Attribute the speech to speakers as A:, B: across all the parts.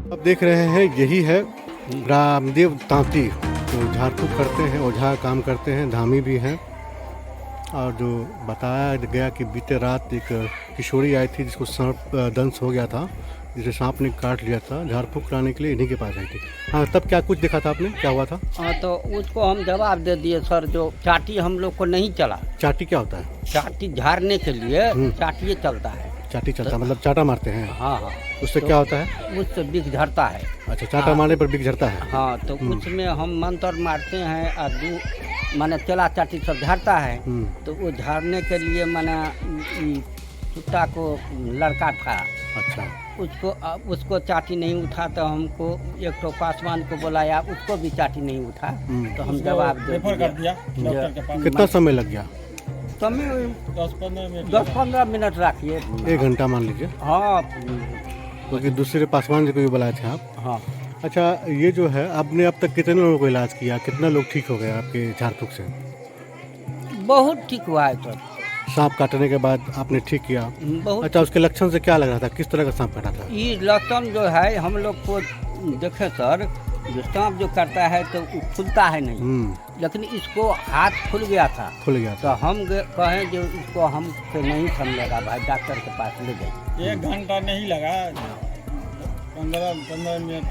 A: अब देख रहे हैं यही है रामदेव तांती, जो झाड़ फूक करते हैं, ओझा काम करते हैं, धामी भी हैं। और जो बताया गया कि बीते रात एक किशोरी आई थी जिसको सांप दंश हो गया था, जिसे सांप ने काट लिया था, झाड़ फूक कराने के लिए इन्हीं के पास आई थी। हाँ, तब क्या कुछ देखा था आपने, क्या हुआ था?
B: हाँ, तो उसको हम जवाब दे दिए सर, जो चाटी हम लोग को नहीं चला।
A: चाटी क्या होता है?
B: चाटी झाड़ने के लिए चाटिए चलता है।
A: चाटी चलता है मतलब चाटा मारते हैं?
B: हाँ हाँ।
A: उससे
B: तो
A: क्या होता है?
B: उससे बिग झड़ता है।
A: अच्छा, चाटा मारने पर बिग झड़ता है?
B: हाँ, तो उसमें हम मंत्र मारते हैं और माने चला चाटी सब झाड़ता है। तो वो झाड़ने के लिए माना कुत्ता को लड़का था।
A: अच्छा।
B: उसको चाटी नहीं उठा तो हमको एक तो पासवान को बुलाया, उसको भी चाटी नहीं उठा। तो हम जवाब दे दिया।
A: कितना समय लग गया?
B: समय 10-15 मिनट रखिए।
A: 1 घंटा मान लीजिए।
B: हाँ,
A: क्योंकि दूसरे पासवान जी को भी बुलाए थे आप?
B: हाँ।
A: अच्छा, ये जो है आपने अब तक कितने लोगों को इलाज किया, कितना लोग ठीक हो गए आपके झाड़ फूक से?
B: बहुत ठीक हुआ है सर।
A: सांप काटने के बाद आपने ठीक किया?
B: बहुत।
A: अच्छा, उसके लक्षण से क्या लग रहा था, किस तरह का सांप काटा था?
B: ये लक्षण जो है हम लोग को देखे सर, जो सांप जो करता है तो वो खुलता है नहीं, लेकिन इसको हाथ खुल गया था।
A: खुल गया
B: तो
A: था।
B: हम कहें जो इसको हमसे नहीं संभलेगा भाई, डॉक्टर के पास ले जाइए।
C: 1 घंटा नहीं लगा, 15 मिनट।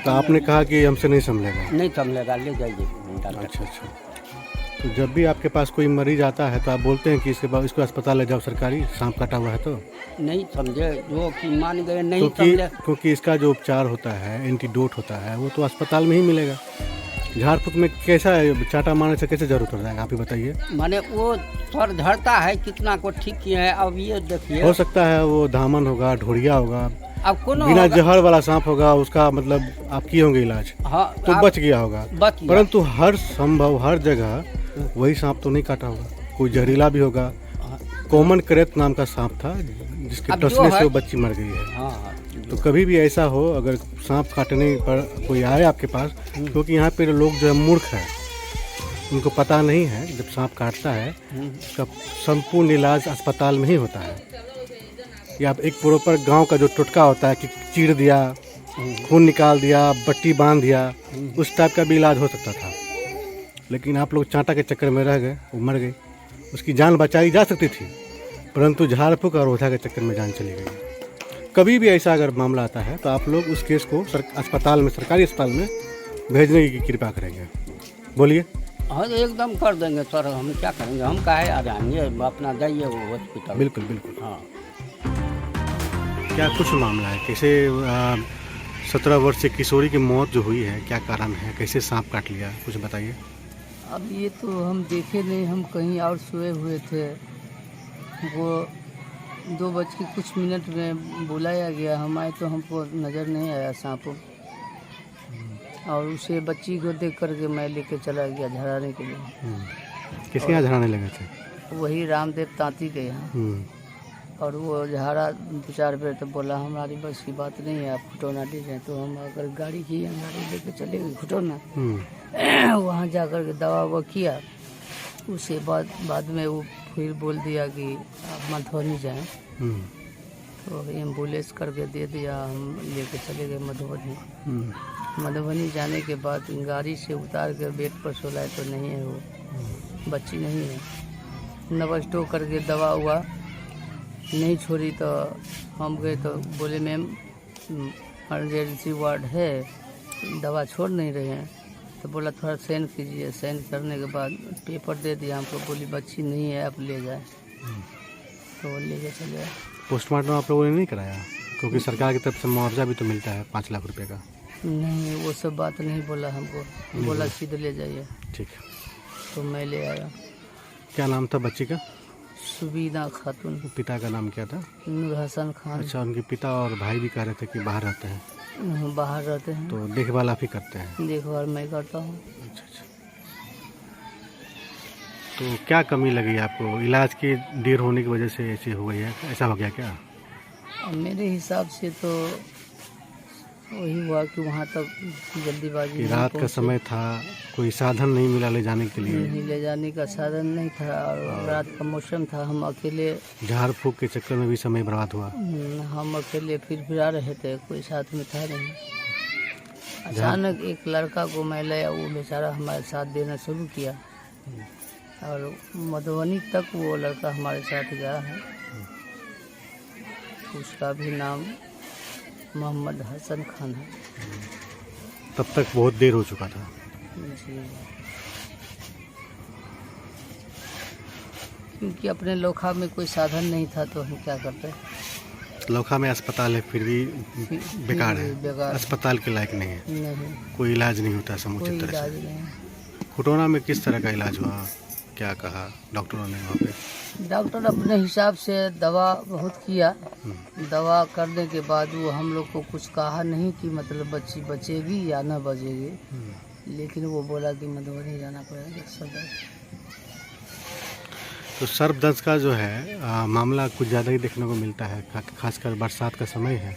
A: तो आपने कहा कि हमसे नहीं संभलेगा?
B: नहीं संभलेगा, ले जाइए डॉक्टर।
A: अच्छा अच्छा। तो जब भी आपके पास कोई मरीज आता है तो आप बोलते हैं कि इसको अस्पताल ले जाओ सरकारी, सांप काटा हुआ है तो?
B: नहीं समझे, जो कि मान गए नहीं समझे।
A: क्योंकि इसका जो उपचार होता है, एंटीडोट होता है, वो तो अस्पताल में ही मिलेगा। झाड़ फूक में कैसा है, चाटा मारने से कैसे जरूरत हो जाएगा, आप ही बताइए।
B: माने वो सर झड़ता है, कितना को ठीक किए हैं। अब ये देखिए,
A: हो सकता है वो धामन होगा, ढोड़िया होगा,
B: अब कौन
A: बिना जहर वाला सांप होगा, उसका मतलब आप किए होंगे इलाज।
B: हाँ,
A: तो बच गया होगा। परंतु हर संभव हर जगह वही सांप तो नहीं काटा होगा, कोई जहरीला भी होगा। कॉमन करेत नाम का सांप था जिसके टसने से वो बच्ची मर गई है।
B: हाँ,
A: तो कभी भी ऐसा हो, अगर सांप काटने पर कोई आए आपके पास, क्योंकि यहाँ पे लोग जो है मूर्ख है, उनको पता नहीं है जब सांप काटता है उसका संपूर्ण इलाज अस्पताल में ही होता है। या एक प्रॉपर गांव का जो टोटका होता है कि चीर दिया, खून निकाल दिया, बट्टी बांध दिया, उस टाइप का भी इलाज हो सकता था। लेकिन आप लोग चांटा के चक्कर में रह गए, वो मर गई। उसकी जान बचाई जा सकती थी, परंतु झाड़ फूक और ओझा के चक्कर में जान चली गई। कभी भी ऐसा अगर मामला आता है तो आप लोग उस केस को अस्पताल में, सरकारी अस्पताल में भेजने की कृपा करेंगे। बोलिए।
B: हाँ, एकदम कर देंगे सर, हम क्या करेंगे, हम काहे आ जाएंगे, अपना जाइए वो हॉस्पिटल।
A: बिल्कुल बिल्कुल।
B: हाँ।
A: क्या कुछ मामला है, कैसे 17 वर्षीय किशोरी की मौत जो हुई है, क्या कारण है, कैसे सांप काट लिया, कुछ बताइए।
D: अब ये तो हम देखे नहीं, हम कहीं और सोए हुए थे। वो 2:00 में बुलाया गया, हम आए तो हमको नज़र नहीं आया सांप, और उसे बच्ची को देख करके मैं लेके चला गया झड़ाने के लिए।
A: किसके यहाँ झड़ाने लगे थे?
D: वही रामदेव तांती के यहाँ। और वो झाड़ा 2-4 बेर, तो बोला हमारी बस की बात नहीं है, आप खुटौना ले जाएँ। तो हम अगर गाड़ी की गाड़ी लेके चले गए खुटौना, वहाँ जा कर के दवा वो किया। उसके बाद में वो फिर बोल दिया कि आप मधुबनी जाएँ। तो एम्बुलेंस करके दे दिया, हम लेके चले गए मधुबनी। मधुबनी जाने के बाद गाड़ी से उतार कर बेड पर सोलाए तो नहीं है, वो बच्ची नहीं है। नवस्टो करके दवा हुआ, नहीं छोड़ी। तो हम गए तो बोले मैम इमरजेंसी वार्ड है, दवा छोड़ नहीं रहे हैं। तो बोला थोड़ा साइन कीजिए। साइन करने के बाद पेपर दे दिया हमको, बोली बच्ची नहीं है, आप ले जाए। तो ले के चले।
A: पोस्टमार्टम आप लोगों ने नहीं कराया? क्योंकि सरकार की तरफ से मुआवजा भी तो मिलता है 5 लाख रुपए का।
D: नहीं, वो सब बात नहीं बोला हमको, बोला सीधे ले जाइए।
A: ठीक है।
D: तो मैं ले आया।
A: क्या नाम था बच्ची का?
D: सुबीना खातून।
A: पिता का नाम क्या था?
D: नूर हसन खान।
A: अच्छा, उनके पिता और भाई भी कह रहे थे कि बाहर रहते हैं?
D: बाहर रहते हैं।
A: तो देखभाल आप ही करते हैं?
D: देखभाल मैं करता हूँ।
A: अच्छा अच्छा। तो क्या कमी लगी आपको, इलाज की देर होने की वजह से ऐसी हो गई है, ऐसा हो गया क्या?
D: अब मेरे हिसाब से तो वही हुआ कि वहाँ तक जल्दीबाजी
A: कि
D: में
A: रात का
D: पहुँचे।
A: समय था, कोई साधन नहीं मिला ले जाने के लिए,
D: नहीं ले जाने का साधन नहीं था और रात का मौसम था। हम अकेले
A: झाड़ फूक के चक्कर में भी समय बर्बाद हुआ।
D: हम अकेले फिर रहे थे, कोई साथ में था नहीं। अचानक एक लड़का को मैं लाया, वो बेचारा हमारे साथ देना शुरू किया और मधुबनी तक वो लड़का हमारे साथ गया है। उसका भी नाम मोहम्मद हसन खान है।
A: तब तक बहुत देर हो चुका था।
D: जी, क्योंकि अपने लोखा में कोई साधन नहीं था तो हम क्या करते।
A: लोखा में अस्पताल है फिर भी बेकार है,
D: बेकार
A: अस्पताल के लायक नहीं है,
D: नहीं,
A: कोई इलाज नहीं होता
D: कोई
A: समुचित तरह
D: इलाज
A: से।
D: नहीं।
A: खुटौना में किस तरह का इलाज हुआ, क्या कहा डॉक्टरों ने वहाँ पे?
D: डॉक्टर अपने हिसाब से दवा बहुत किया। दवा करने के बाद वो हम लोग को कुछ कहा नहीं कि मतलब बच्ची बचेगी या न बचेगी, लेकिन वो बोला कि मधुबनी जाना पड़ेगा सदर।
A: तो सर्पदंश का जो है मामला कुछ ज़्यादा ही देखने को मिलता है, खासकर बरसात का समय है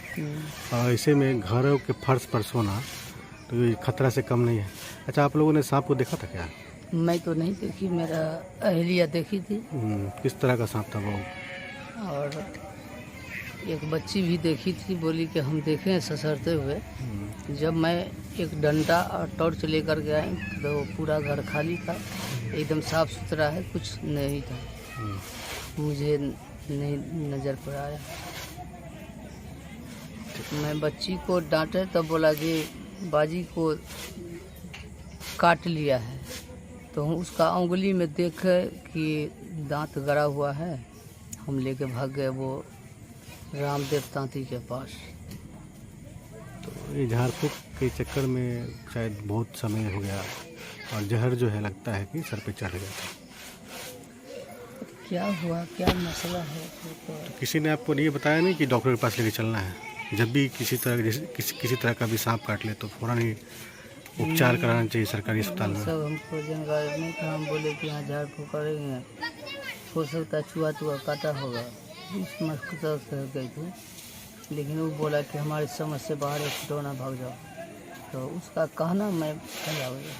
A: और ऐसे में घरों के फर्श पर सोना तो ये खतरा से कम नहीं है। अच्छा, आप लोगों ने सांप को देखा था क्या?
D: मैं तो नहीं देखी, मेरा अहलिया देखी थी
A: किस तरह का सांप था वो?
D: और एक बच्ची भी देखी थी, बोली कि हम देखें ससरते हुए। जब मैं एक डंडा और टॉर्च लेकर के आई तो पूरा घर खाली था, एकदम साफ सुथरा है, कुछ नहीं था, मुझे नहीं नज़र पर आया। मैं बच्ची को डांटे तो बोला कि बाजी को काट लिया है, तो हम उसका उंगली में देखे कि दांत गड़ा हुआ है। हम लेके भाग गए वो रामदेव तांती के पास।
A: तो ये झाड़ फूक के चक्कर में शायद बहुत समय हो गया और जहर जो है लगता है कि सर पे चढ़ गया था।
D: क्या हुआ, क्या मसला है तो
A: किसी ने आपको ये बताया नहीं कि डॉक्टर के पास लेके चलना है? जब भी किसी तरह का भी सांप काट ले तो फौरन ही उपचार कराना चाहिए सरकारी अस्पताल में।
D: सब हमको जानकारी नहीं था। हम बोले कि यहाँ झाड़ फूक करेंगे, हो सकता है चूहा काटा होगा, इस मकसद से गई थी। लेकिन वो बोला कि हमारे समझ से बाहर एक खिलौना भाग जाओ, तो उसका कहना मैं कल आऊँगा।